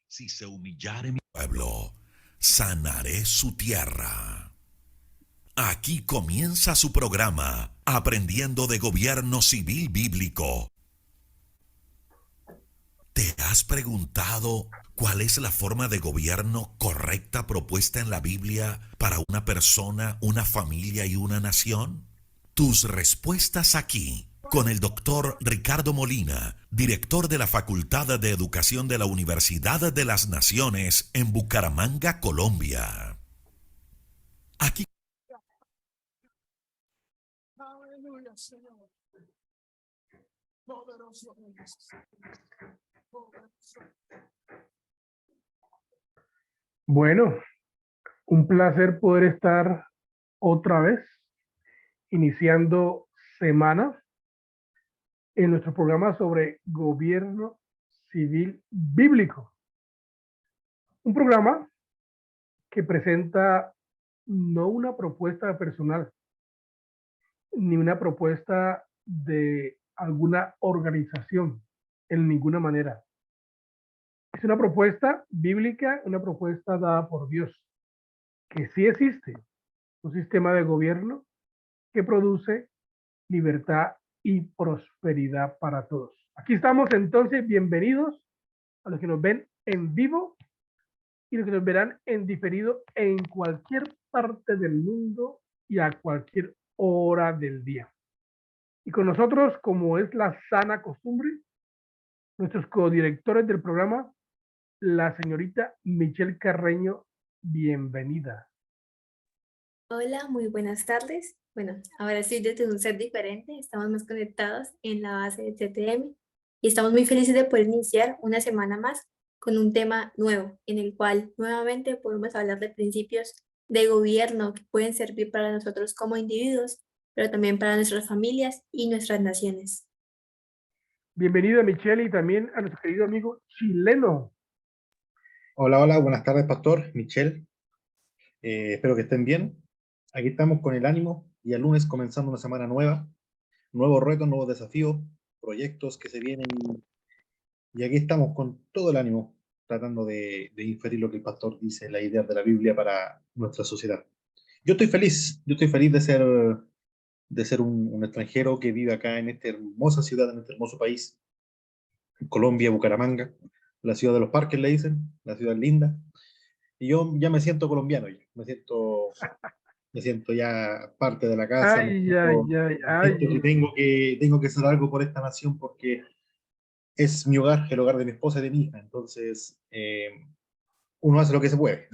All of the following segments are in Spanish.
Si se humillare mi pueblo, sanaré su tierra. Aquí comienza su programa, Aprendiendo de Gobierno Civil Bíblico. ¿Te has preguntado cuál es la forma de gobierno correcta propuesta en la Biblia para una persona, una familia y una nación? Tus respuestas aquí, con el doctor Ricardo Molina, director de la Facultad de Educación de la Universidad de las Naciones en Bucaramanga, Colombia. Aquí. Aleluya, Señor. Poderoso. Bueno, un placer poder estar otra vez iniciando semana en nuestro programa sobre gobierno civil bíblico. Un programa que presenta no una propuesta personal, ni una propuesta de alguna organización en ninguna manera. Es una propuesta bíblica, una propuesta dada por Dios, que sí existe un sistema de gobierno que produce libertad y prosperidad para todos. Aquí estamos entonces, bienvenidos a los que nos ven en vivo y los que nos verán en diferido en cualquier parte del mundo y a cualquier hora del día. Y con nosotros, como es la sana costumbre, nuestros codirectores del programa, la señorita Michelle Carreño, bienvenida. Hola, muy buenas tardes. Bueno, ahora sí desde un set diferente, estamos más conectados en la base de TTM y estamos muy felices de poder iniciar una semana más con un tema nuevo, en el cual nuevamente podemos hablar de principios de gobierno que pueden servir para nosotros como individuos, pero también para nuestras familias y nuestras naciones. Bienvenido a Michelle y también a nuestro querido amigo chileno. Hola, hola, buenas tardes, Pastor, Michelle. Espero que estén bien. Aquí estamos con el ánimo y el lunes comenzando una semana nueva, nuevos retos, nuevos desafíos, proyectos que se vienen y aquí estamos con todo el ánimo tratando de inferir lo que el pastor dice, la idea de la Biblia para nuestra sociedad. Yo estoy feliz de ser un extranjero que vive acá en esta hermosa ciudad, en este hermoso país, Colombia, Bucaramanga, la ciudad de los parques le dicen, la ciudad linda. Y yo ya me siento colombiano, ya. Me siento ya parte de la casa, Ay, ay, ay, me siento ay. que tengo que hacer algo por esta nación porque es mi hogar, el hogar de mi esposa y de mi hija. Entonces, uno hace lo que se puede,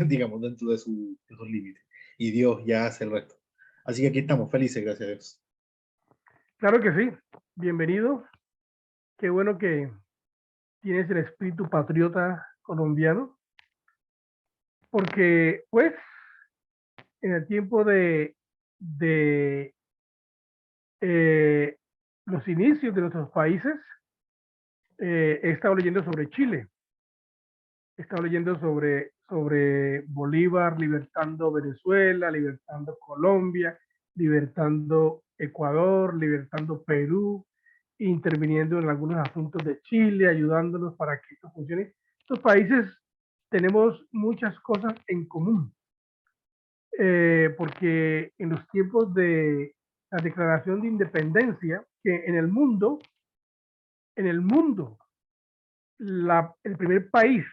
digamos, dentro de sus límites. Y Dios ya hace el resto. Así que aquí estamos, felices, gracias a Dios. Claro que sí, bienvenido. Qué bueno que tienes el espíritu patriota colombiano, porque pues en el tiempo de los inicios de nuestros países, he estado leyendo sobre Chile, he estado leyendo sobre Bolívar libertando Venezuela, libertando Colombia, libertando Ecuador, libertando Perú, interviniendo en algunos asuntos de Chile, ayudándonos para que esto funcione. Estos países tenemos muchas cosas en común, porque en los tiempos de la declaración de independencia, que en el mundo, el primer país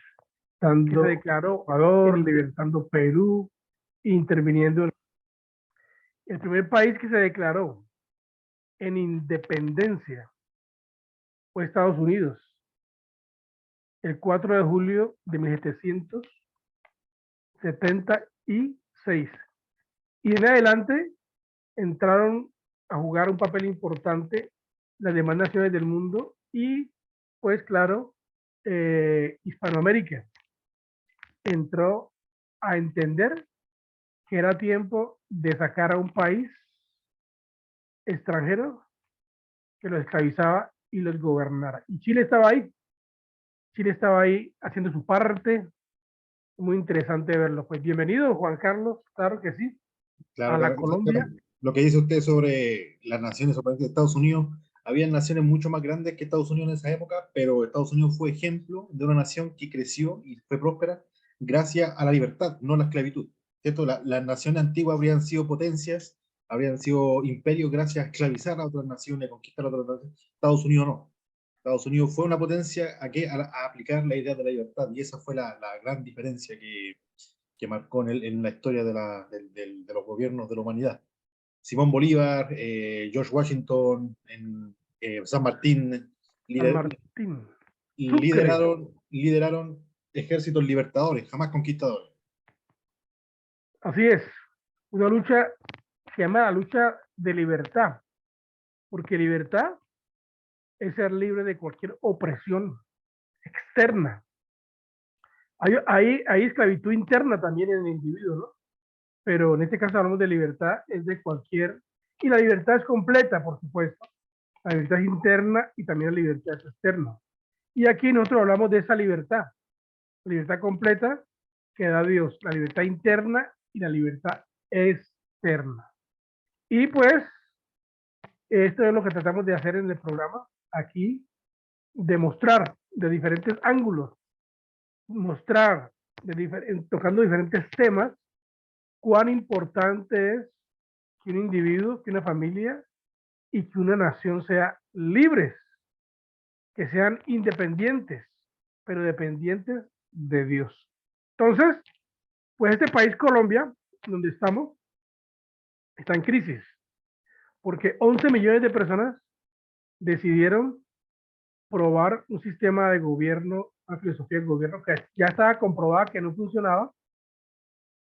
que se declaró Ecuador, libertando Perú, interviniendo. El primer país que se declaró en independencia fue Estados Unidos, el 4 de julio de 1776. Y en adelante entraron a jugar un papel importante las demás naciones del mundo y, pues claro, Hispanoamérica entró a entender que era tiempo de sacar a un país extranjero que los esclavizaba y los gobernara. Y Chile estaba ahí. Chile estaba ahí haciendo su parte. Muy interesante verlo. Pues bienvenido, Juan Carlos, claro que sí, Claro, a la claro, Colombia. lo que dice usted sobre las naciones, sobre Estados Unidos, había naciones mucho más grandes que Estados Unidos en esa época, pero Estados Unidos fue ejemplo de una nación que creció y fue próspera gracias a la libertad, no a la esclavitud. ¿Cierto? Las naciones antiguas habrían sido potencias, habrían sido imperios gracias a esclavizar a otras naciones, conquistar a otras naciones. Estados Unidos no. Estados Unidos fue una potencia a aplicar la idea de la libertad, y esa fue la gran diferencia que marcó en la historia de los gobiernos de la humanidad. Simón Bolívar, George Washington, San Martín, San lider- Martín, Sucre. lideraron ejércitos libertadores, jamás conquistadores. Así es. Una lucha se llama la lucha de libertad, porque libertad es ser libre de cualquier opresión externa. Hay esclavitud interna también en el individuo, ¿no? Pero en este caso hablamos de libertad, es de cualquier, y la libertad es completa, por supuesto. La libertad es interna y también la libertad es externa. Y aquí nosotros hablamos de esa libertad, la libertad completa que da Dios, la libertad interna y la libertad externa. Y pues, esto es lo que tratamos de hacer en el programa, aquí, demostrar de diferentes ángulos, mostrar, tocando diferentes temas, cuán importante es que un individuo, que una familia y que una nación sea libres, que sean independientes, pero dependientes de Dios. Entonces, pues este país Colombia, donde estamos, está en crisis, porque 11 millones de personas decidieron probar un sistema de gobierno, una filosofía de gobierno que ya estaba comprobada que no funcionaba,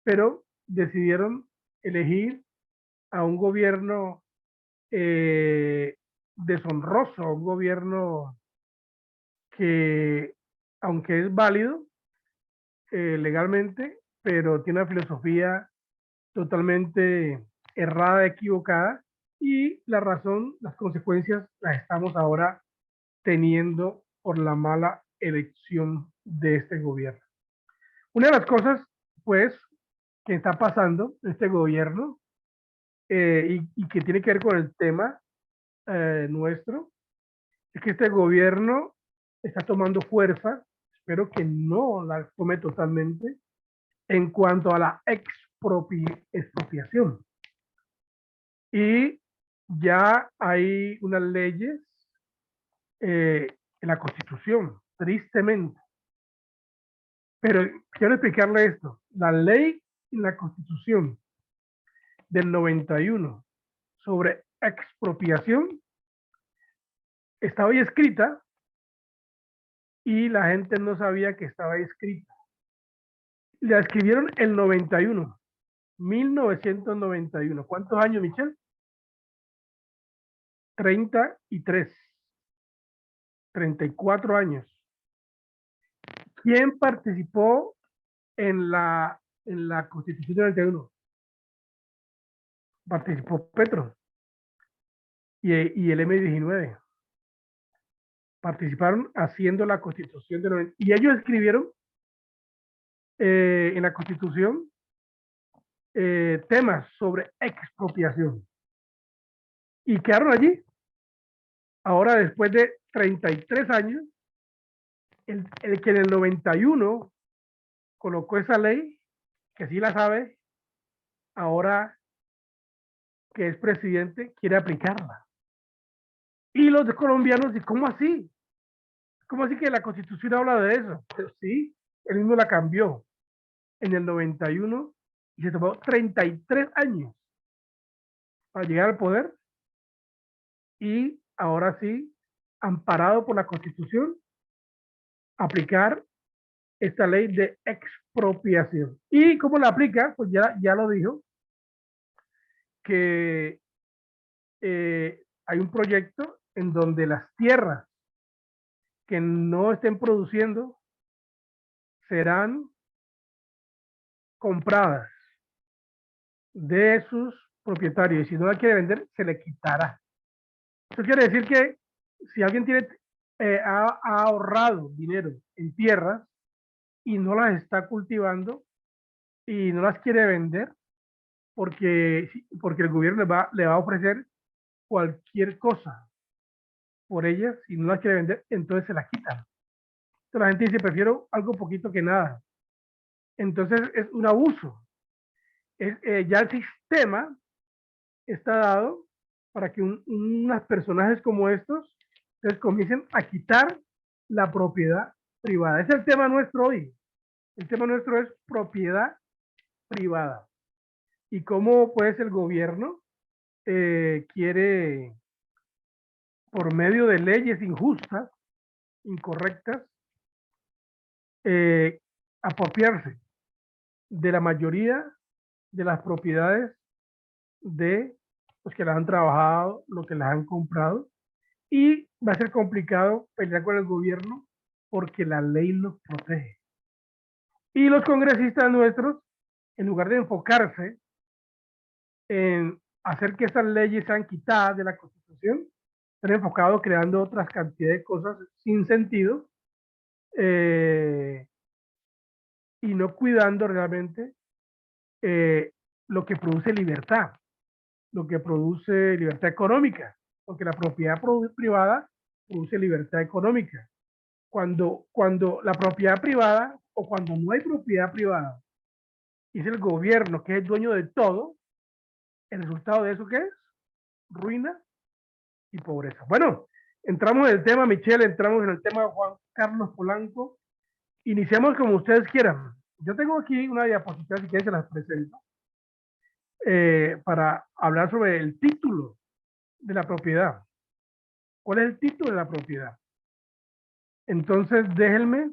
pero decidieron elegir a un gobierno deshonroso, un gobierno que, aunque es válido legalmente, pero tiene una filosofía totalmente errada, equivocada, y la razón, las consecuencias las estamos ahora teniendo por la mala elección de este gobierno. Una de las cosas, pues, que está pasando en este gobierno y que tiene que ver con el tema nuestro, es que este gobierno está tomando fuerza, espero que no la tome totalmente, en cuanto a la expropiación. Y ya hay unas leyes en la Constitución, tristemente. Pero quiero explicarle esto. La ley en la Constitución del 91 sobre expropiación estaba ahí escrita y la gente no sabía que estaba ahí escrita. La escribieron el 91, 1991. ¿Cuántos años, Michelle? 33, 34 años. ¿Quién participó en la Constitución del 91? Participó Petro y el M19. Participaron haciendo la Constitución del 90. Y ellos escribieron en la Constitución temas sobre expropiación. Y quedaron allí. Ahora, después de 33 años, el que en el 91 colocó esa ley, que sí la sabe, ahora que es presidente, quiere aplicarla. Y los colombianos, ¿y cómo así? ¿Cómo así que la Constitución habla de eso? Pero sí, él mismo la cambió en el 91 y se tomó 33 años para llegar al poder y ahora sí, amparado por la Constitución, aplicar esta ley de expropiación. ¿Y cómo la aplica? Pues ya lo dijo, que hay un proyecto en donde las tierras que no estén produciendo serán compradas de sus propietarios y si no la quiere vender, se le quitará. Eso quiere decir que si alguien ha ahorrado dinero en tierras y no las está cultivando y no las quiere vender, porque el gobierno le va a ofrecer cualquier cosa por ellas, si no las quiere vender, entonces se las quitan. Entonces la gente dice, prefiero algo poquito que nada. Entonces es un abuso. Ya el sistema está dado para que unos personajes como estos les comiencen a quitar la propiedad privada. Ese es el tema nuestro hoy. El tema nuestro es propiedad privada. Y cómo pues el gobierno quiere, por medio de leyes injustas, incorrectas, apropiarse de la mayoría de las propiedades de los que las han trabajado, los que las han comprado, y va a ser complicado pelear con el gobierno porque la ley los protege. Y los congresistas nuestros, en lugar de enfocarse en hacer que estas leyes sean quitadas de la Constitución, están enfocados creando otras cantidades de cosas sin sentido y no cuidando realmente lo que produce libertad, lo que produce libertad económica, porque la propiedad privada produce libertad económica. Cuando la propiedad privada o cuando no hay propiedad privada y es el gobierno que es el dueño de todo, el resultado de eso ¿qué es? Ruina y pobreza. Bueno, entramos en el tema, Michelle, entramos en el tema de Juan Carlos Polanco. Iniciamos como ustedes quieran. Yo tengo aquí una diapositiva, si quieren se las presento, para hablar sobre el título de la propiedad. ¿Cuál es el título de la propiedad? Entonces, déjenme,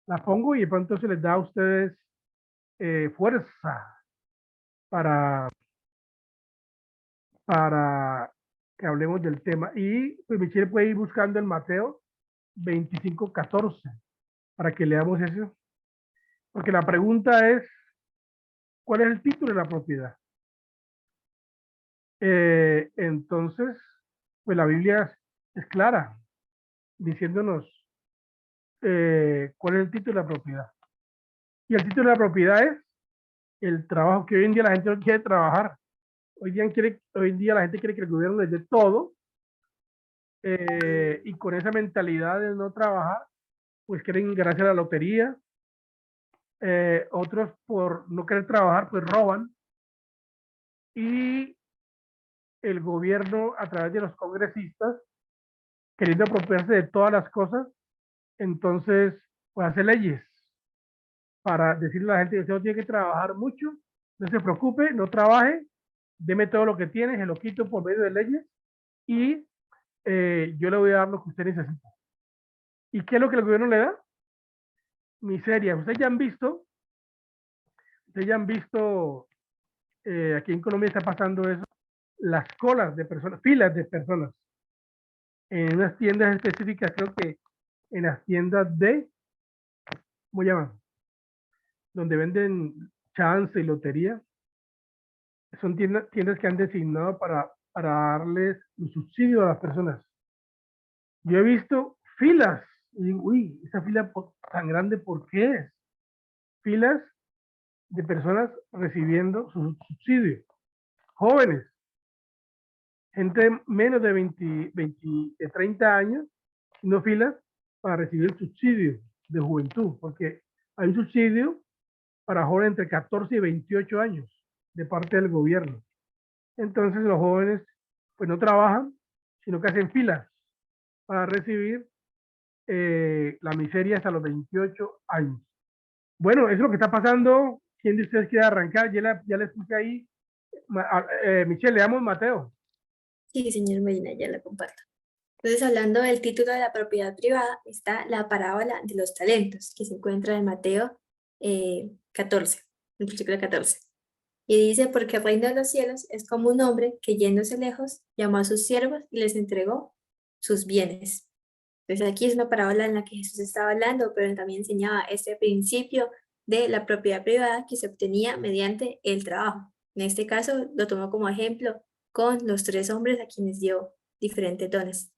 la pongo y de pronto se les da a ustedes fuerza para que hablemos del tema. Y pues Michelle puede ir buscando en Mateo 25:14 para que leamos eso. Porque la pregunta es, ¿cuál es el título de la propiedad? Entonces, pues la Biblia es clara, diciéndonos cuál es el título de la propiedad. Y el título de la propiedad es el trabajo, que hoy en día la gente no quiere trabajar. Hoy en día la gente quiere que el gobierno les dé todo y con esa mentalidad de no trabajar, pues quieren ganarse la lotería. Otros por no querer trabajar, pues roban. Y el gobierno, a través de los congresistas, queriendo apropiarse de todas las cosas, entonces pues hace leyes para decirle a la gente que usted no tiene que trabajar mucho, no se preocupe, no trabaje, deme todo lo que tiene, se lo quito por medio de leyes y yo le voy a dar lo que usted necesita. ¿Y qué es lo que el gobierno le da? Miseria. Ustedes ya han visto, aquí en Colombia está pasando eso, las colas de personas, filas de personas, en unas tiendas específicas, creo que en las tiendas ¿cómo llaman? Donde venden chance y lotería. Son tiendas que han designado para darles los subsidios a las personas. Yo he visto filas y digo, uy, esa fila tan grande, ¿por qué es? Filas de personas recibiendo su subsidio. Jóvenes, gente menos de 30 años, no filas para recibir el subsidio de juventud, porque hay un subsidio para jóvenes entre 14 y 28 años de parte del gobierno. Entonces los jóvenes pues no trabajan, sino que hacen filas para recibir la miseria hasta los 28 años. Bueno, eso es lo que está pasando. ¿Quién de ustedes quiere arrancar? Ya le puse ahí. Michelle, leamos Mateo. Sí, señor Medina, ya la comparto. Entonces, hablando del título de la propiedad privada, está la parábola de los talentos, que se encuentra en Mateo 14, en el versículo 14. Y dice, porque el reino de los cielos es como un hombre que yéndose lejos, llamó a sus siervos y les entregó sus bienes. Entonces aquí es una parábola en la que Jesús estaba hablando, pero también enseñaba este principio de la propiedad privada que se obtenía mediante el trabajo. En este caso lo tomó como ejemplo con los 3 hombres a quienes dio diferentes dones.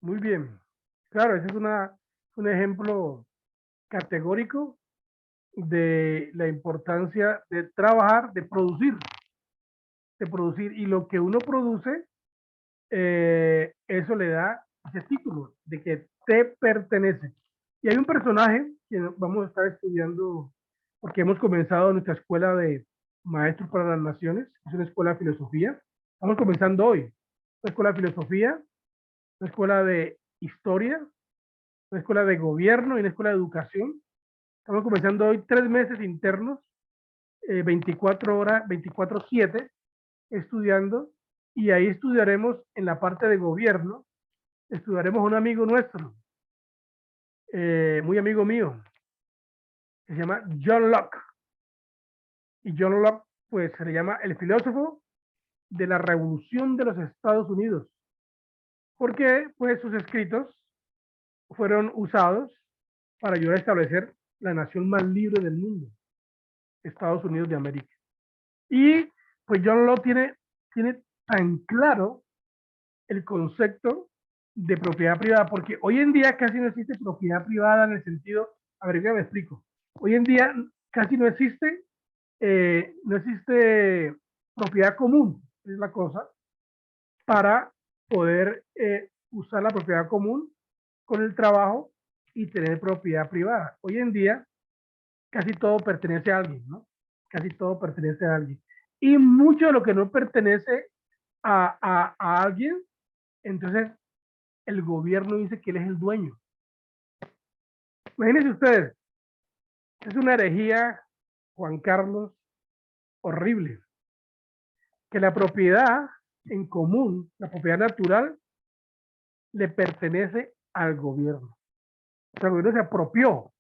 Muy bien. Claro, ese es un ejemplo categórico de la importancia de trabajar, de producir. Y lo que uno produce, eso le da ese título de que te pertenece. Y hay un personaje que vamos a estar estudiando porque hemos comenzado nuestra escuela de maestros para las naciones, es una escuela de filosofía. Estamos comenzando hoy, una escuela de filosofía, una escuela de historia, una escuela de gobierno y una escuela de educación. Estamos comenzando hoy 3 meses internos, 24 horas, 24/7, estudiando, y ahí estudiaremos en la parte de gobierno, estudiaremos a un amigo nuestro, muy amigo mío, que se llama John Locke. Y John Locke, pues se le llama el filósofo de la revolución de los Estados Unidos, porque pues sus escritos fueron usados para ayudar a establecer la nación más libre del mundo, Estados Unidos de América. Y pues John Locke tiene tan claro el concepto de propiedad privada, porque hoy en día casi no existe propiedad privada en el sentido, a ver, ya me explico. Hoy en día casi no existe propiedad común, es la cosa, para poder usar la propiedad común con el trabajo y tener propiedad privada. Hoy en día casi todo pertenece a alguien, ¿no? Casi todo pertenece a alguien. Y mucho de lo que no pertenece a alguien, entonces el gobierno dice que él es el dueño. Imagínense ustedes, es una herejía, Juan Carlos, horrible, que la propiedad en común, la propiedad natural, le pertenece al gobierno. O sea, el gobierno se apropió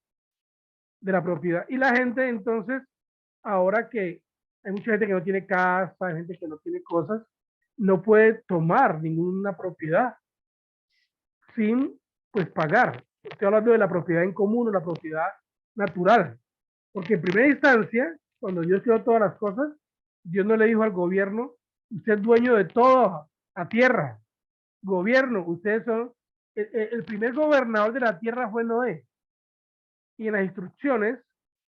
de la propiedad. Y la gente entonces, ahora que hay mucha gente que no tiene casa, hay gente que no tiene cosas, no puede tomar ninguna propiedad sin pues pagar. Estoy hablando de la propiedad en común o la propiedad natural. Porque en primera instancia, cuando Dios creó todas las cosas, Dios no le dijo al gobierno, usted es dueño de toda la tierra. Gobierno, ustedes son, el primer gobernador de la tierra fue Noé. Y en las instrucciones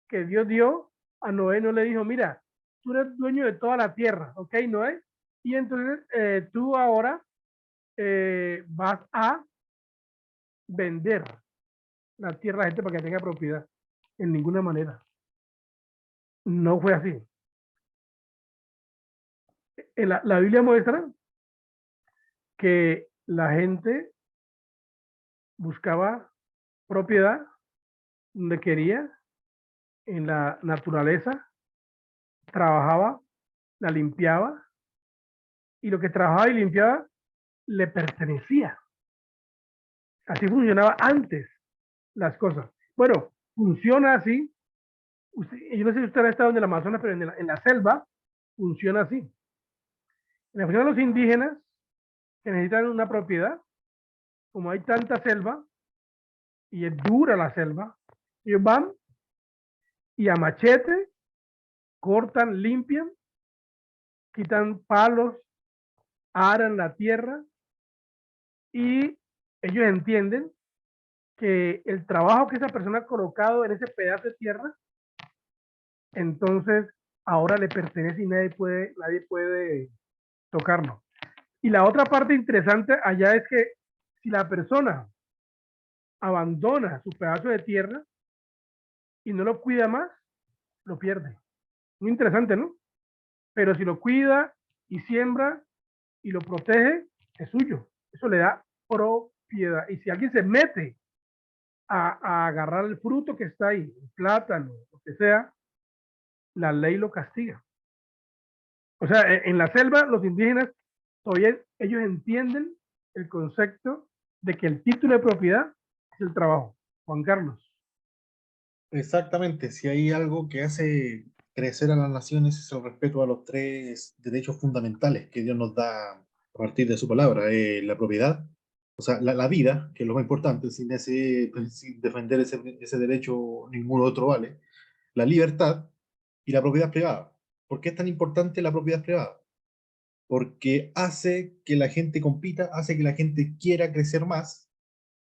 que Dios dio a Noé, no le dijo, mira, tú eres dueño de toda la tierra, ¿ok, Noé? Y entonces tú ahora vas a vender la tierra a la gente para que tenga propiedad. En ninguna manera. No fue así. La Biblia muestra que la gente buscaba propiedad donde quería, en la naturaleza, trabajaba, la limpiaba, y lo que trabajaba y limpiaba le pertenecía. Así funcionaba antes las cosas. Bueno, funciona así. Yo no sé si usted ha estado en el Amazonas, pero en la selva funciona así. En la función de los indígenas que necesitan una propiedad, como hay tanta selva y es dura la selva, ellos van y a machete cortan, limpian, quitan palos, aran la tierra, y ellos entienden que el trabajo que esa persona ha colocado en ese pedazo de tierra, entonces ahora le pertenece y nadie puede tocarlo. Y la otra parte interesante allá es que si la persona abandona su pedazo de tierra y no lo cuida más, lo pierde. Muy interesante, ¿no? Pero si lo cuida y siembra y lo protege, es suyo. Eso le da propiedad. Y si alguien se mete a agarrar el fruto que está ahí, el plátano, lo que sea, la ley lo castiga. O sea, en la selva, los indígenas, todavía ellos entienden el concepto de que el título de propiedad es el trabajo. Juan Carlos. Exactamente, si hay algo que hace crecer a las naciones es el respeto a los tres derechos fundamentales que Dios nos da a partir de su palabra, la propiedad, o sea, la vida, que es lo más importante, sin defender ese derecho ningún otro vale, la libertad y la propiedad privada. ¿Por qué es tan importante la propiedad privada? porque hace que la gente compita, hace que la gente quiera crecer más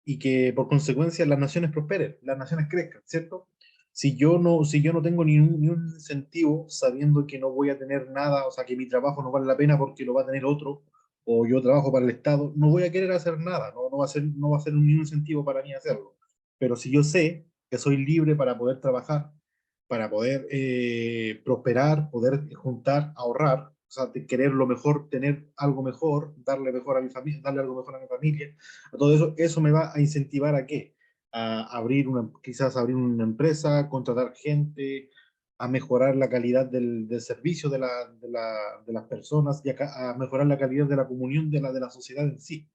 y que por consecuencia las naciones prosperen, las naciones crezcan, ¿cierto? Si yo no tengo ni un incentivo sabiendo que no voy a tener nada, o sea, que mi trabajo no vale la pena porque lo va a tener otro, o yo trabajo para el Estado, no voy a querer hacer nada, no va a ser ni un incentivo para mí hacerlo. Pero si yo sé que soy libre para poder trabajar, para poder prosperar, poder juntar, ahorrar, o sea, de querer lo mejor, tener algo mejor, darle mejor a mi familia, darle algo mejor a mi familia, a todo eso, eso me va a incentivar ¿a qué? A quizás abrir una empresa, contratar gente, a mejorar la calidad del servicio de las personas y a mejorar la calidad de la comunión de la sociedad en sí.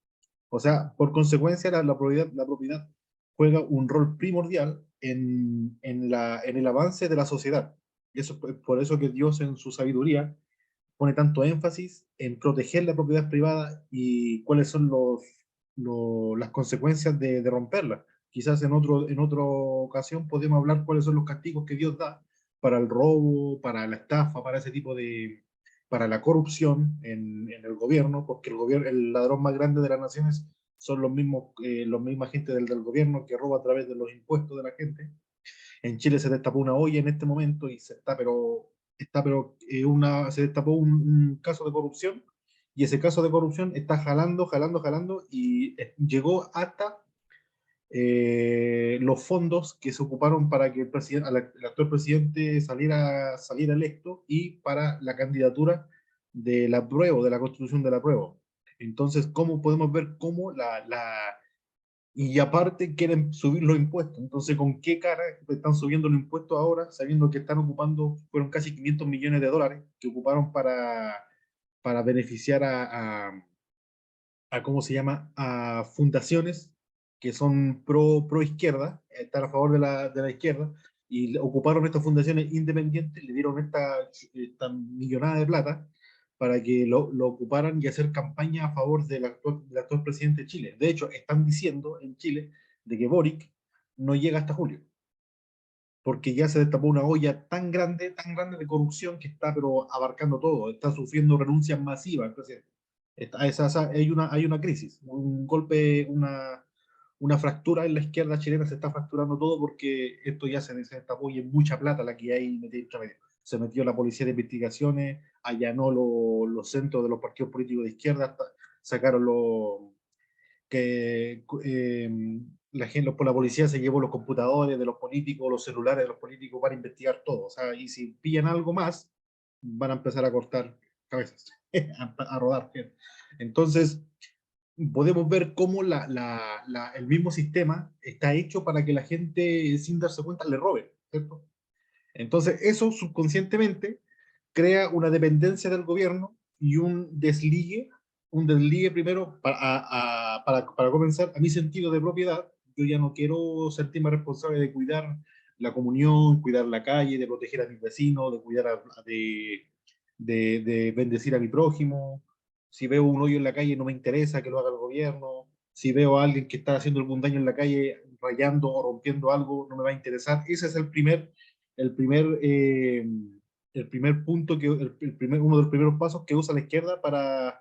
O sea, por consecuencia, la propiedad juega un rol primordial en el avance de la sociedad. Y eso es por eso que Dios en su sabiduría pone tanto énfasis en proteger la propiedad privada y cuáles son las consecuencias de romperla. Quizás en otra ocasión podemos hablar cuáles son los castigos que Dios da para el robo, para la estafa, para ese tipo para la corrupción en el gobierno, porque el ladrón más grande de las naciones son los mismos gente del gobierno que roba a través de los impuestos de la gente. En Chile se destapó una olla en este momento y se destapó un caso de corrupción y ese caso de corrupción está jalando, jalando, jalando y llegó hasta los fondos que se ocuparon para que el actual presidente saliera electo y para la candidatura de la prueba, de la constitución de la prueba. Entonces, ¿cómo podemos ver cómo y aparte quieren subir los impuestos? Entonces, ¿con qué cara están subiendo los impuestos ahora, sabiendo que fueron casi 500 millones de dólares que ocuparon para beneficiar ¿cómo se llama? A fundaciones que son pro izquierda, están a favor de la izquierda, y ocuparon estas fundaciones independientes, le dieron esta millonada de plata para que lo ocuparan y hacer campaña a favor del actual presidente de Chile. De hecho, están diciendo en Chile de que Boric no llega hasta julio, porque ya se destapó una olla tan grande de corrupción que está pero abarcando todo, está sufriendo renuncias masivas el presidente. Hay una crisis, un golpe, una fractura en la izquierda chilena, se está fracturando todo porque esto ya se destapó y es mucha plata la que hay metida entre medio. Se metió la policía de investigaciones, allanó los centros de los partidos políticos de izquierda, sacaron que la policía se llevó los computadores de los políticos, los celulares de los políticos para investigar todo. O sea, y si pillan algo más, van a empezar a cortar cabezas, a rodar. Entonces, podemos ver cómo el mismo sistema está hecho para que la gente, sin darse cuenta, le robe, ¿cierto? Entonces, eso subconscientemente crea una dependencia del gobierno y un desligue primero para comenzar a mi sentido de propiedad. Yo ya no quiero sentirme responsable de cuidar la comunión, cuidar la calle, de proteger a mis vecinos, de cuidar de bendecir a mi prójimo. Si veo un hoyo en la calle no me interesa que lo haga el gobierno. Si veo a alguien que está haciendo algún daño en la calle, rayando o rompiendo algo, no me va a interesar. Ese es el primer, eh, el primer punto, uno de los primeros pasos que usa la izquierda para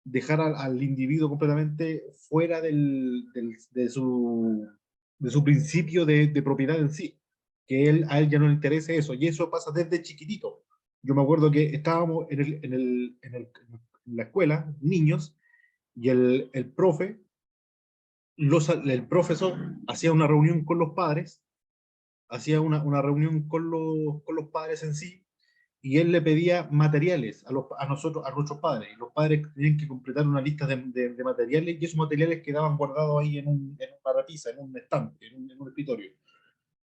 dejar al individuo completamente fuera de su principio de propiedad en sí, que a él ya no le interese eso, y eso pasa desde chiquitito. Yo me acuerdo que estábamos en la escuela, niños, y el profesor hacía una reunión con los padres, hacía una reunión con los padres en sí, y él le pedía materiales a nuestros padres, y los padres tenían que completar una lista de materiales, y esos materiales quedaban guardados ahí en una repisa, en un estante, en un escritorio.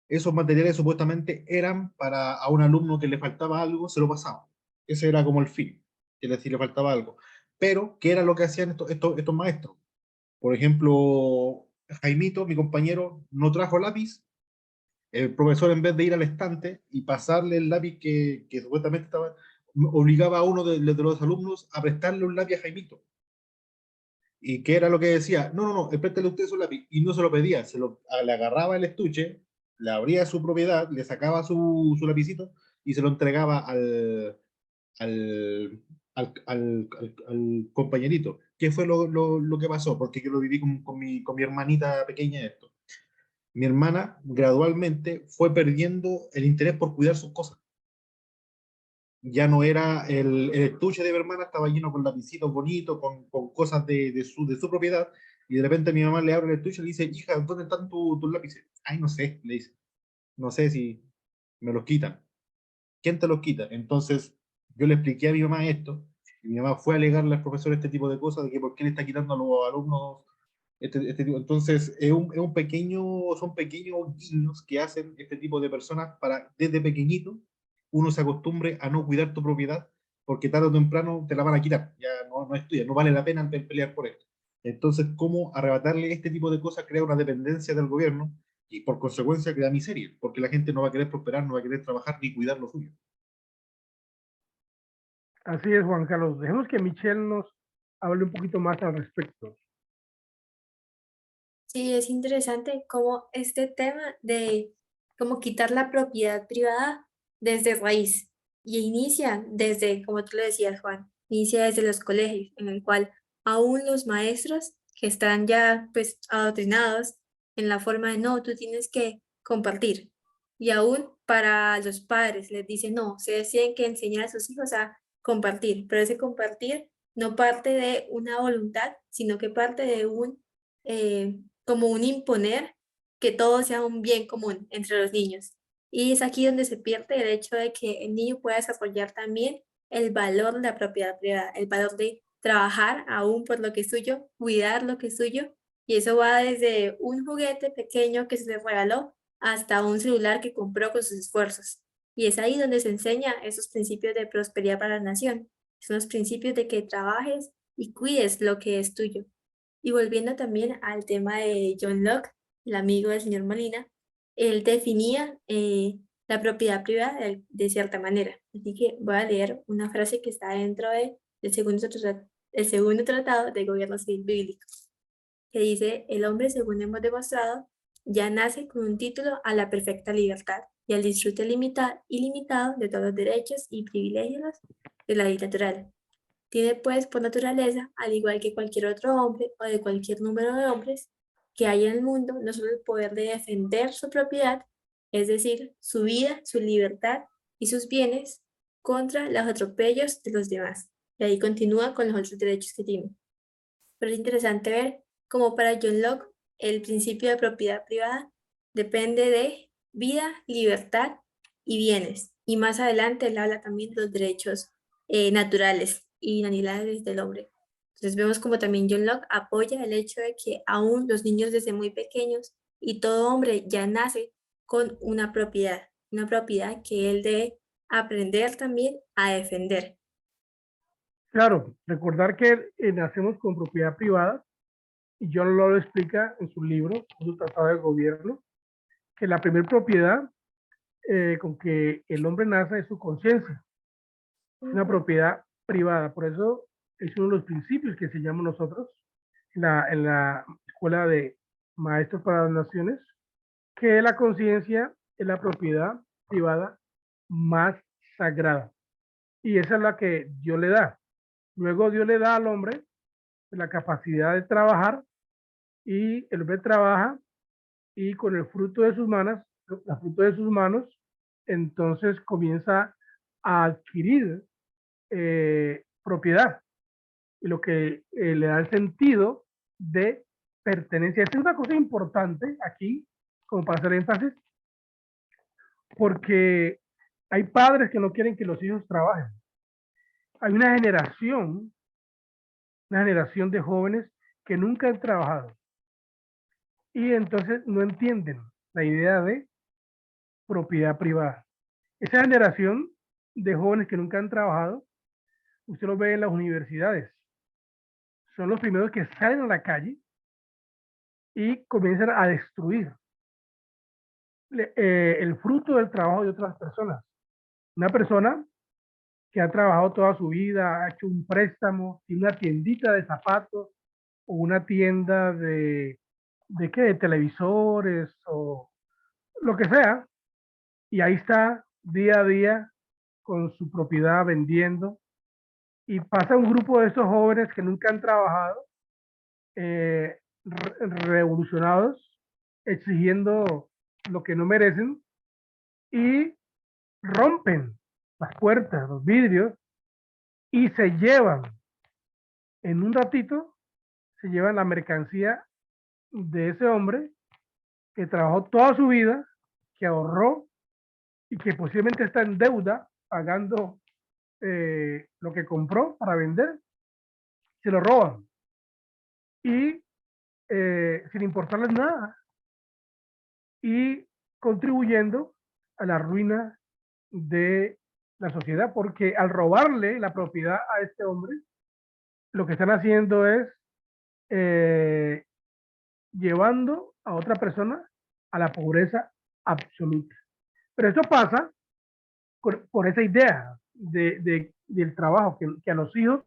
Esos materiales supuestamente eran para a un alumno que le faltaba algo, se lo pasaba. Ese era como el fin, que si le faltaba algo. Pero, ¿qué era lo que hacían estos maestros? Por ejemplo, Jaimito, mi compañero, no trajo lápiz. El profesor, en vez de ir al estante y pasarle el lápiz que supuestamente obligaba a uno de los alumnos a prestarle un lápiz a Jaimito. ¿Y qué era lo que decía? No, no, no, préstale usted su lápiz. Y no se lo pedía, le agarraba el estuche, le abría su propiedad, le sacaba su lapicito y se lo entregaba al, al compañerito. ¿Qué fue lo que pasó? Porque yo lo viví con mi hermanita pequeña esto. Mi hermana gradualmente fue perdiendo el interés por cuidar sus cosas. Ya no era el estuche de mi hermana, estaba lleno con lapicitos bonitos, con cosas de su propiedad, y de repente mi mamá le abre el estuche y le dice, hija, ¿dónde están tus lápices? Ay, no sé, le dice, no sé si me los quitan. ¿Quién te los quita? Entonces yo le expliqué a mi mamá esto, y mi mamá fue a alegarle al profesor este tipo de cosas, de que por qué le está quitando a los alumnos este tipo. Entonces es un pequeño, son pequeños guiños que hacen este tipo de personas para desde pequeñito uno se acostumbre a no cuidar tu propiedad, porque tarde o temprano te la van a quitar, ya no es tuya, no vale la pena pelear por esto. Entonces, ¿cómo arrebatarle este tipo de cosas crea una dependencia del gobierno y por consecuencia crea miseria? Porque la gente no va a querer prosperar, no va a querer trabajar ni cuidar lo suyo. Así es, Juan Carlos. Dejemos que Michelle nos hable un poquito más al respecto. Sí, es interesante cómo este tema de cómo quitar la propiedad privada desde raíz y inicia desde, como tú le decías, Juan, inicia desde los colegios, en el cual aún los maestros que están ya pues adoctrinados en la forma de no, tú tienes que compartir. Y aún para los padres les dicen no, se tienen que enseñar a sus hijos a compartir, pero ese compartir no parte de una voluntad, sino que parte de un como un imponer que todo sea un bien común entre los niños. Y es aquí donde se pierde el hecho de que el niño pueda desarrollar también el valor de la propiedad privada, el valor de trabajar aún por lo que es suyo, cuidar lo que es suyo. Y eso va desde un juguete pequeño que se le regaló hasta un celular que compró con sus esfuerzos. Y es ahí donde se enseña esos principios de prosperidad para la nación. Son los principios de que trabajes y cuides lo que es tuyo. Y volviendo también al tema de John Locke, el amigo del señor Molina, él definía la propiedad privada de cierta manera. Así que voy a leer una frase que está dentro el segundo tratado de gobierno civil bíblico, que dice, el hombre, según hemos demostrado, ya nace con un título a la perfecta libertad y al disfrute ilimitado de todos los derechos y privilegios de la ley natural. Tiene pues por naturaleza, al igual que cualquier otro hombre o de cualquier número de hombres que hay en el mundo, no solo el poder de defender su propiedad, es decir, su vida, su libertad y sus bienes contra los atropellos de los demás. Y ahí continúa con los otros derechos que tiene. Pero es interesante ver cómo para John Locke el principio de propiedad privada depende de vida, libertad y bienes. Y más adelante él habla también de los derechos naturales y inalienables del hombre. Entonces vemos como también John Locke apoya el hecho de que aún los niños desde muy pequeños y todo hombre ya nace con una propiedad que él debe aprender también a defender. Claro, recordar que nacemos con propiedad privada, y John lo explica en su libro, su tratado de gobierno, que la primera propiedad con que el hombre nace es su conciencia, una propiedad privada. Por eso es uno de los principios que enseñamos nosotros en la Escuela de Maestros para las Naciones, que la conciencia es la propiedad privada más sagrada. Y esa es la que Dios le da. Luego Dios le da al hombre la capacidad de trabajar y el hombre trabaja y con el fruto de sus manos, el fruto de sus manos, entonces comienza a adquirir propiedad y lo que le da el sentido de pertenencia. Esta es una cosa importante aquí, como para hacer énfasis, porque hay padres que no quieren que los hijos trabajen. Hay una generación de jóvenes que nunca han trabajado y entonces no entienden la idea de propiedad privada. Esa generación de jóvenes que nunca han trabajado, usted lo ve en las universidades, son los primeros que salen a la calle y comienzan a destruir el fruto del trabajo de otras personas. Una persona que ha trabajado toda su vida, ha hecho un préstamo, tiene una tiendita de zapatos o una tienda de televisores o lo que sea, y ahí está día a día con su propiedad vendiendo y pasa un grupo de esos jóvenes que nunca han trabajado, revolucionados, exigiendo lo que no merecen, y rompen las puertas, los vidrios, y se llevan en un ratito, se llevan la mercancía de ese hombre que trabajó toda su vida, que ahorró y que posiblemente está en deuda pagando lo que compró para vender, se lo roban y sin importarles nada y contribuyendo a la ruina de la sociedad, porque al robarle la propiedad a este hombre, lo que están haciendo es eh, llevando a otra persona a la pobreza absoluta. Pero esto pasa por esa idea del trabajo, que a los hijos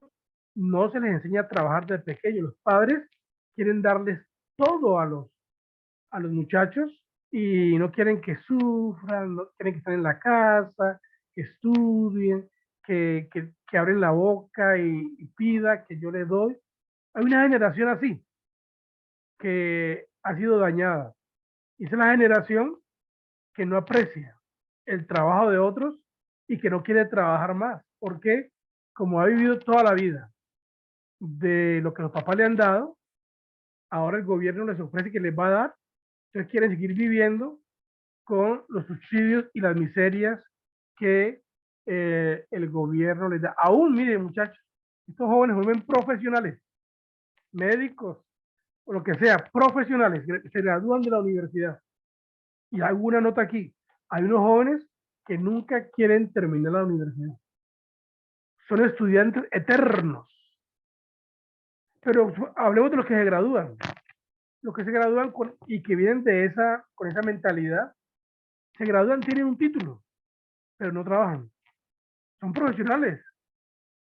no se les enseña a trabajar desde pequeños. Los padres quieren darles todo a los muchachos y no quieren que sufran, no quieren que estén en la casa, que estudien, que abren la boca y pida que yo les doy. Hay una generación así que ha sido dañada. Y esa es la generación que no aprecia el trabajo de otros y que no quiere trabajar más. Porque como ha vivido toda la vida de lo que los papás le han dado, ahora el gobierno les ofrece que les va a dar, entonces quieren seguir viviendo con los subsidios y las miserias que el gobierno les da. Aún, miren muchachos, estos jóvenes vuelven profesionales, médicos, o lo que sea, profesionales, se gradúan de la universidad. Y alguna nota aquí, hay unos jóvenes que nunca quieren terminar la universidad. Son estudiantes eternos. Pero hablemos de los que se gradúan. Los que se gradúan y que vienen con esa mentalidad, se gradúan, tienen un título, pero no trabajan. Son profesionales,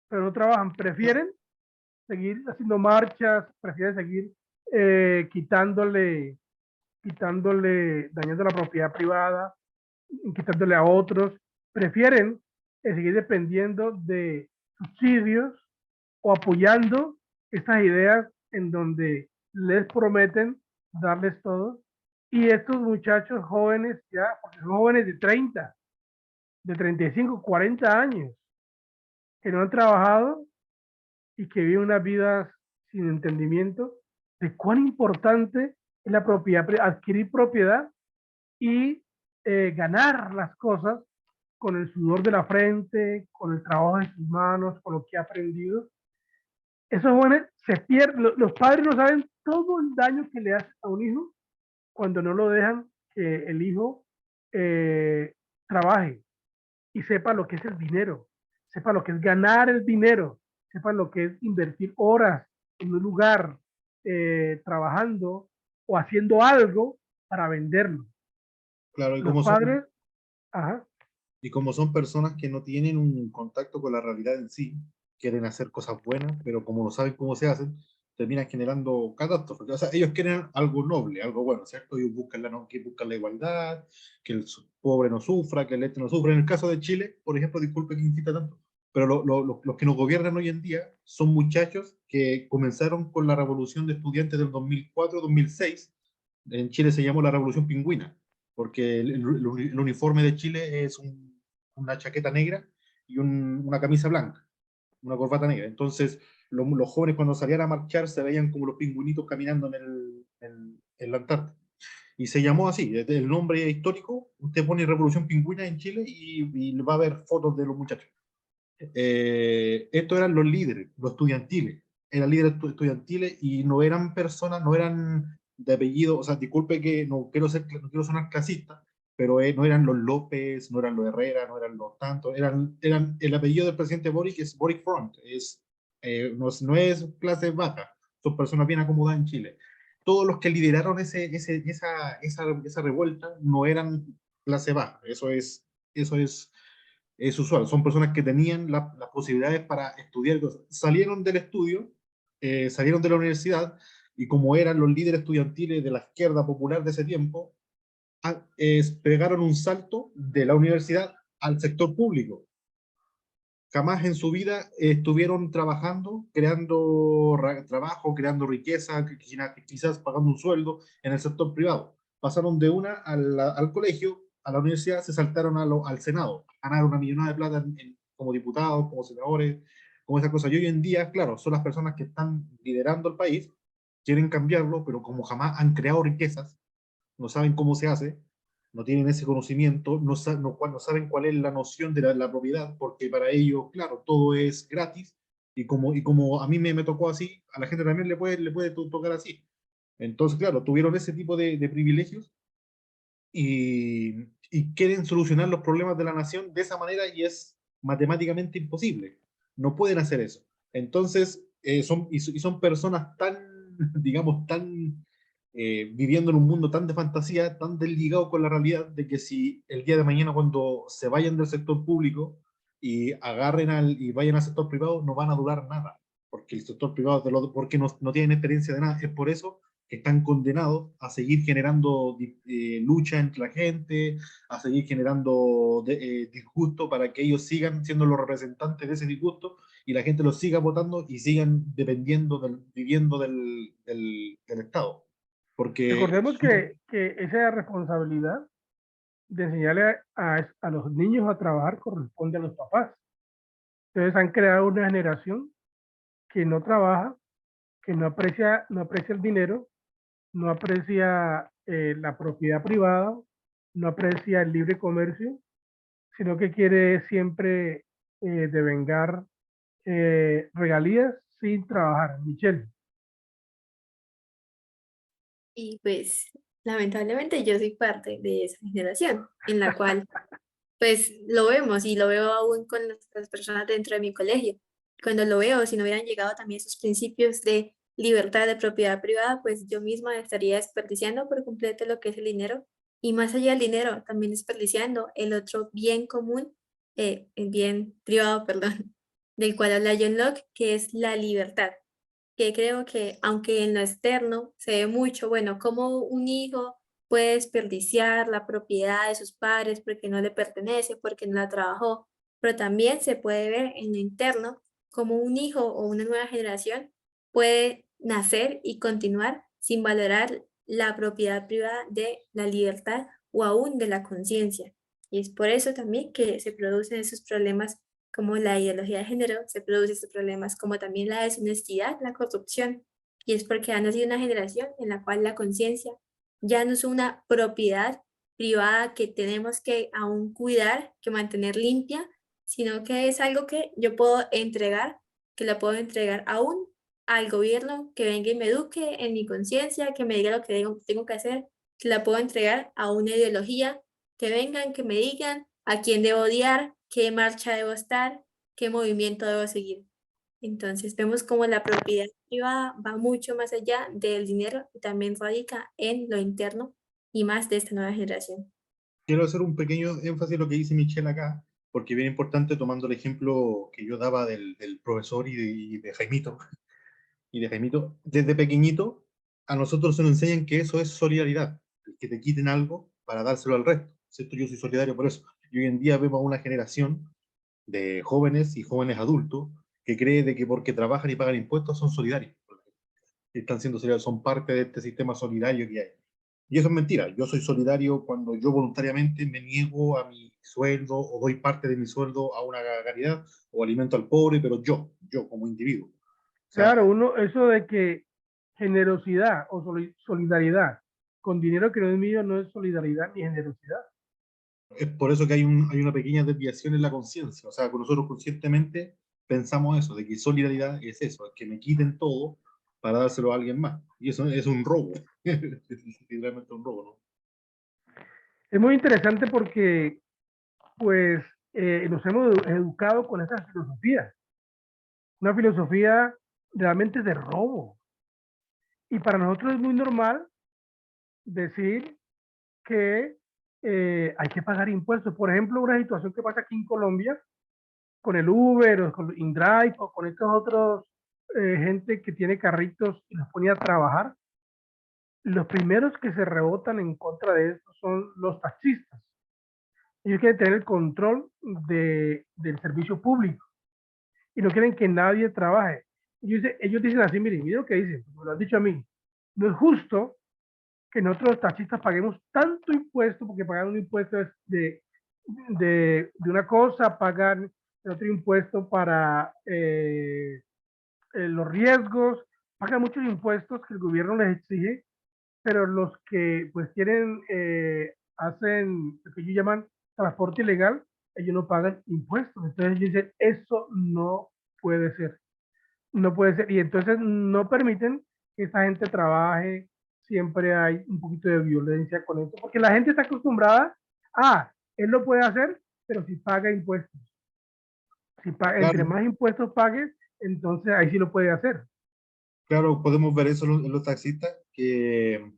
pero no trabajan. Prefieren seguir haciendo marchas, prefieren seguir dañando la propiedad privada, quitándole a otros. Prefieren seguir dependiendo de subsidios o apoyando estas ideas en donde les prometen darles todo. Y estos muchachos jóvenes ya, porque son jóvenes de 30, de 35, 40 años, que no han trabajado y que viven unas vidas sin entendimiento de cuán importante es la propiedad, adquirir propiedad y ganar las cosas con el sudor de la frente, con el trabajo de sus manos, con lo que ha aprendido. Esos jóvenes se pierden, los padres no saben todo el daño que le hace a un hijo cuando no lo dejan que el hijo trabaje y sepa lo que es el dinero, sepa lo que es ganar el dinero, sepa lo que es invertir horas en un lugar trabajando o haciendo algo para venderlo. Claro, Los padres, ajá, y como son personas que no tienen un contacto con la realidad en sí, quieren hacer cosas buenas, pero como no saben cómo se hacen, terminan generando catástrofes. O sea, ellos quieren algo noble, algo bueno, ¿cierto? Ellos buscan buscan la igualdad, que el pobre no sufra, que el no sufra. En el caso de Chile, por ejemplo, disculpe que insista tanto, pero los que nos gobiernan hoy en día son muchachos que comenzaron con la revolución de estudiantes del 2004-2006. En Chile se llamó la Revolución Pingüina, porque el uniforme de Chile es una chaqueta negra y una camisa blanca, una corbata negra. Entonces, los jóvenes cuando salían a marchar se veían como los pingüinitos caminando en la Antártida. Y se llamó así, el nombre histórico, usted pone Revolución Pingüina en Chile y va a ver fotos de los muchachos. Estos eran los líderes, los estudiantiles, eran líderes estudiantiles y no eran personas, no eran de apellido, o sea, disculpe que no quiero sonar clasista, pero no eran los López, no eran los Herrera, no eran los tantos, eran el apellido del presidente Boric es Boric Front, no es clase baja, son personas bien acomodadas en Chile. Todos los que lideraron esa revuelta no eran clase baja, eso es usual, son personas que tenían las posibilidades para estudiar, salieron del estudio, salieron de la universidad, y como eran los líderes estudiantiles de la izquierda popular de ese tiempo, pegaron un salto de la universidad al sector público. jamás en su vida estuvieron trabajando, creando trabajo, creando riqueza, quizás pagando un sueldo en el sector privado. Pasaron de una al colegio, a la universidad, se saltaron al Senado, ganaron una millonada de plata como diputados, como senadores, como esas cosas. Y hoy en día, claro, son las personas que están liderando el país, quieren cambiarlo, pero como jamás han creado riquezas, no saben cómo se hace, no tienen ese conocimiento, no saben cuál es la noción de la propiedad, porque para ellos, claro, todo es gratis, y como a mí me tocó así, a la gente también le puede tocar así. Entonces, claro, tuvieron ese tipo de privilegios y quieren solucionar los problemas de la nación de esa manera y es matemáticamente imposible. No pueden hacer eso. Entonces, son personas tan, digamos, tan viviendo en un mundo tan de fantasía, tan desligado con la realidad, de que si el día de mañana cuando se vayan del sector público y y vayan al sector privado, no van a durar nada, porque el sector privado, porque no tienen experiencia de nada. Es por eso que están condenados a seguir generando lucha entre la gente, a seguir generando disgusto para que ellos sigan siendo los representantes de ese disgusto y la gente los siga votando y sigan viviendo del Estado. Porque Recordemos que esa responsabilidad de enseñarle a los niños a trabajar corresponde a los papás. Entonces han creado una generación que no trabaja, que no aprecia el dinero, no aprecia la propiedad privada, no aprecia el libre comercio, sino que quiere siempre devengar regalías sin trabajar. Michelle. Y pues lamentablemente yo soy parte de esa generación en la cual pues lo vemos y lo veo aún con las personas dentro de mi colegio. Cuando lo veo, si no hubieran llegado también esos principios de libertad de propiedad privada, pues yo misma estaría desperdiciando por completo lo que es el dinero y más allá del dinero, también desperdiciando el otro bien común, el bien privado, perdón, del cual habla John Locke, que es la libertad, que creo que aunque en lo externo se ve mucho, bueno, como un hijo puede desperdiciar la propiedad de sus padres porque no le pertenece, porque no la trabajó, pero también se puede ver en lo interno como un hijo o una nueva generación puede nacer y continuar sin valorar la propiedad privada de la libertad o aún de la conciencia. Y es por eso también que se producen esos problemas como la ideología de género, se producen estos problemas como también la deshonestidad, la corrupción. Y es porque ha nacido una generación en la cual la conciencia ya no es una propiedad privada que tenemos que aún cuidar, que mantener limpia, sino que es algo que yo puedo entregar, que la puedo entregar aún al gobierno que venga y me eduque en mi conciencia, que me diga lo que tengo que hacer, que la puedo entregar a una ideología, que vengan, que me digan a quién debo odiar, qué marcha debo estar, qué movimiento debo seguir. Entonces vemos como la propiedad privada va mucho más allá del dinero y también radica en lo interno y más de esta nueva generación. quiero hacer un pequeño énfasis en lo que dice Michelle acá, porque es bien importante tomando el ejemplo que yo daba del profesor y de Jaimito. Y de Jaimito, desde pequeñito, a nosotros se nos enseñan que eso es solidaridad, que te quiten algo para dárselo al resto. ¿Cierto? Yo soy solidario por eso. Y hoy en día vemos a una generación de jóvenes y jóvenes adultos que cree de que porque trabajan y pagan impuestos son solidarios. Están siendo solidarios, son parte de este sistema solidario que hay. Y eso es mentira. Yo soy solidario cuando yo voluntariamente me niego a mi sueldo o doy parte de mi sueldo a una caridad o alimento al pobre, pero yo como individuo. O sea, Claro, eso de que generosidad o solidaridad con dinero que no es mío no es solidaridad ni generosidad. es por eso que hay una pequeña desviación en la conciencia. O sea, que nosotros conscientemente pensamos eso, de que solidaridad es eso, es que me quiten todo para dárselo a alguien más. Y eso es un robo. Es literalmente un robo, ¿no? Es muy interesante porque, pues, nos hemos educado con esa filosofía, una filosofía realmente de robo. Y para nosotros es muy normal decir que hay que pagar impuestos. Por ejemplo, una situación que pasa aquí en Colombia con el Uber o con InDrive o con estos otros gente que tiene carritos y los pone a trabajar. Los primeros que se rebotan en contra de esto son los taxistas. Ellos quieren tener el control del servicio público. y no quieren que nadie trabaje. Ellos dicen así, miren, miren lo que dicen, me lo han dicho a mí. No es justo que nosotros los taxistas paguemos tanto impuesto, porque pagar un impuesto es de una cosa, pagar otro impuesto para los riesgos, pagan muchos impuestos que el gobierno les exige, pero los que pues tienen, hacen lo que ellos llaman transporte ilegal, ellos no pagan impuestos. Entonces ellos dicen, eso no puede ser, no puede ser. Y entonces no permiten que esa gente trabaje, siempre hay un poquito de violencia con esto, porque la gente está acostumbrada a, él lo puede hacer, pero si paga impuestos. Si paga, entre Claro, más impuestos pagues, entonces ahí sí lo puede hacer. claro, podemos ver eso en los taxistas, que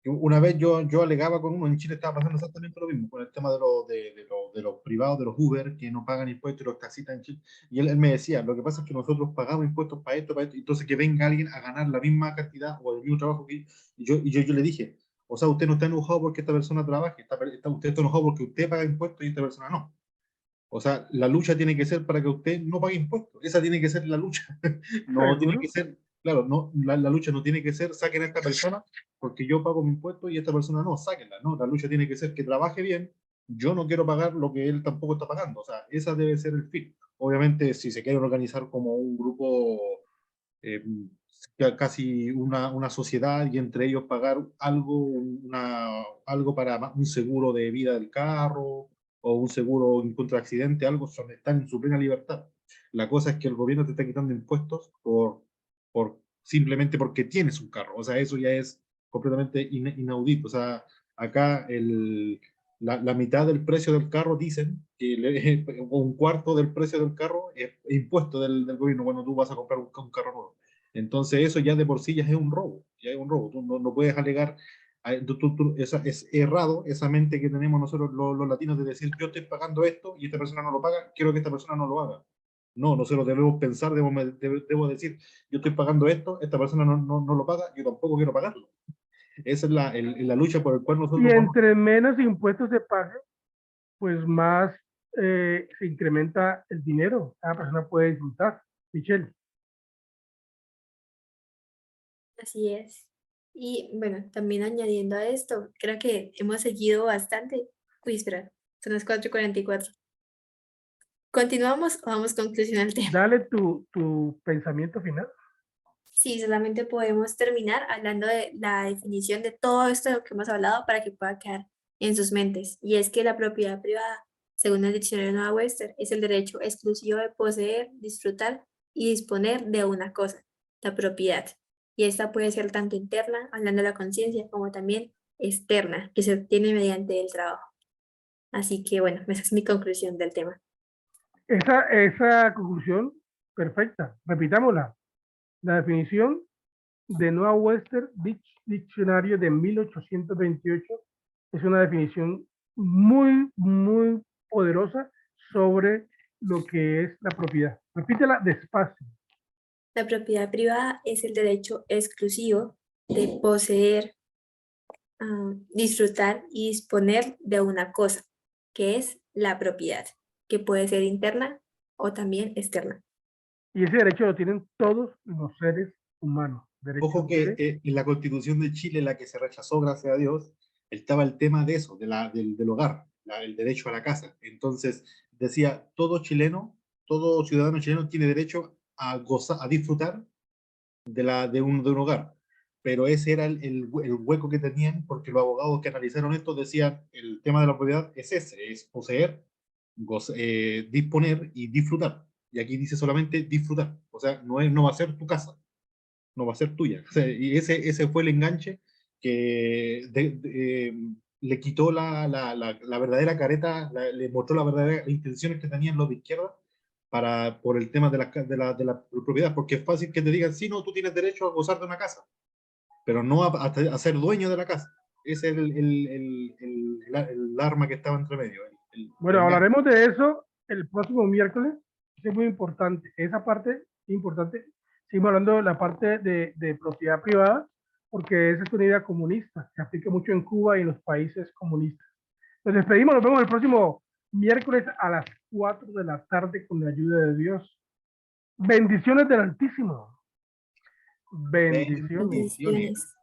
una vez yo alegaba con uno, en Chile estaba pasando exactamente lo mismo, con el tema de los privados, de los Uber, que no pagan impuestos, y los taxistas en Chile. Y él me decía, lo que pasa es que nosotros pagamos impuestos para esto, entonces que venga alguien a ganar la misma cantidad o el mismo trabajo que yo le dije, o sea, usted no está enojado porque esta persona trabaje, usted está enojado porque usted paga impuestos y esta persona no. O sea, la lucha tiene que ser para que usted no pague impuestos. Esa tiene que ser la lucha. No tiene que Seguro. ser, claro, no, la lucha no tiene que ser saquen a esta persona porque yo pago mi impuesto y esta persona no, sáquenla. No, la lucha tiene que ser que trabaje bien. Yo no quiero pagar lo que él tampoco está pagando. O sea, esa debe ser el fin. Obviamente, si se quiere organizar como un grupo, eh, casi una sociedad y entre ellos pagar algo para un seguro de vida del carro o un seguro en contra de accidente, algo, están en su plena libertad. La cosa es que el gobierno te está quitando impuestos simplemente porque tienes un carro. O sea, eso ya es completamente inaudito. O sea, acá la mitad del precio del carro dicen que o un cuarto del precio del carro es impuesto del gobierno cuando tú vas a comprar un carro nuevo. Entonces eso ya de por sí ya es un robo, ya es un robo. Tú no puedes alegar, es errado esa mente que tenemos nosotros los latinos de decir yo estoy pagando esto y esta persona no lo paga, quiero que esta persona no lo haga. No, nosotros debemos pensar, debo decir, yo estoy pagando esto, esta persona no lo paga, yo tampoco quiero pagarlo. Esa es la lucha por la cual Y nosotros vamos. entre menos impuestos se pague, pues más se incrementa el dinero. Cada persona puede disfrutar. Michelle, Así es. Y bueno, también añadiendo a esto, creo que hemos seguido bastante. Uy, espera, son las 4:44. ¿Continuamos o damos conclusión al tema? dale tu pensamiento final. Sí, solamente podemos terminar hablando de la definición de todo esto de lo que hemos hablado para que pueda quedar en sus mentes. Y es que la propiedad privada, según el diccionario Nueva Webster, es el derecho exclusivo de poseer, disfrutar y disponer de una cosa, la propiedad. Y esta puede ser tanto interna, hablando de la conciencia, como también externa, que se obtiene mediante el trabajo. Así que bueno, esa es mi conclusión del tema. Esa conclusión, perfecta. Repitámosla. La definición de Noah Webster Diccionario de 1828 es una definición muy, muy poderosa sobre lo que es la propiedad. Repítela despacio. La propiedad privada es el derecho exclusivo de poseer, disfrutar y disponer de una cosa, que es la propiedad, que puede ser interna o también externa. Y ese derecho lo tienen todos los seres humanos. Derecho Ojo que de... en la Constitución de Chile, la que se rechazó, gracias a Dios, estaba el tema de eso, del hogar, el derecho a la casa. Entonces, decía, todo chileno, todo ciudadano chileno tiene derecho a gozar, a disfrutar de un hogar. Pero ese era el hueco que tenían, porque los abogados que analizaron esto decían, el tema de la propiedad es ese, es poseer, disponer y disfrutar. Y aquí dice solamente disfrutar. O sea, no va a ser tu casa, no va a ser tuya. O sea, y ese fue el enganche que le quitó la verdadera careta, le mostró las verdaderas intenciones que tenían los de izquierda por el tema de la propiedad, porque es fácil que te digan, sí, no, tú tienes derecho a gozar de una casa, pero no a ser dueño de la casa. Ese es el arma que estaba entre medio, el Bueno, enganche. hablaremos de eso el próximo miércoles. Es muy importante. Esa parte importante. Seguimos hablando de la parte de propiedad privada, porque esa es una idea comunista. Se aplica mucho en Cuba y en los países comunistas. Nos despedimos. Nos vemos el próximo miércoles a las 4 de la tarde con la ayuda de Dios. Bendiciones del Altísimo. Bendiciones. Bendiciones.